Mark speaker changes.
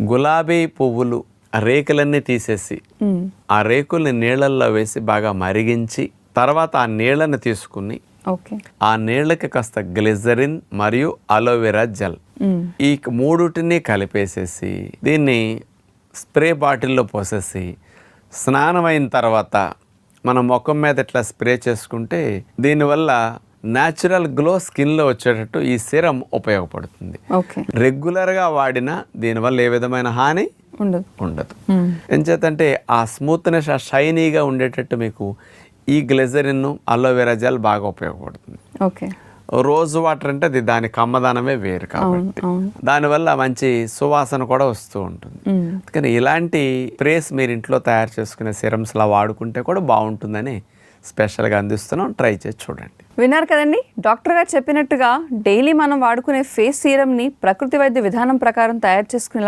Speaker 1: గులాబీ పువ్వులు రేకులన్నీ తీసేసి ఆ రేకుల్ని నీళ్ళల్లో వేసి బాగా మరిగించి తర్వాత ఆ నీళ్ళని తీసుకుని ఆ నీళ్ళకి కాస్త గ్లిజరిన్ మరియు అలోవెరా జెల్ ఈ మూడుటిని కలిపేసేసి దీన్ని స్ప్రే బాటిల్లో పోసేసి స్నానం అయిన తర్వాత మన ముఖం మీద ఇట్లా స్ప్రే చేసుకుంటే దీనివల్ల న్యాచురల్ గ్లో స్కిన్లో వచ్చేటట్టు ఈ సిరం ఉపయోగపడుతుంది. రెగ్యులర్గా వాడినా దీనివల్ల ఏ విధమైన హాని ఉండదు. ఎంచేతంటే ఆ స్మూత్నెస్, ఆ షైనీగా ఉండేటట్టు మీకు ఈ గ్లిజరిన్ అలోవెరా జెల్ బాగా ఉపయోగపడుతుంది. రోజు వాటర్ అంటే అది దాని కమ్మదనమే వేరు కాబట్టి దానివల్ల మంచి సువాసన కూడా వస్తూ ఉంటుంది. కానీ ఇలాంటి స్ప్రేస్ మీరు ఇంట్లో తయారు చేసుకునే సిరమ్స్లా వాడుకుంటే కూడా బాగుంటుందని స్పెషల్గా అందిస్తున్నాం. ట్రై చేసి చూడండి.
Speaker 2: విన్నారు కదండి, డాక్టర్ గారు చెప్పినట్టుగా డైలీ మనం వాడుకునే ఫేస్ సీరమ్ని ప్రకృతి వైద్య విధానం ప్రకారం తయారు చేసుకునే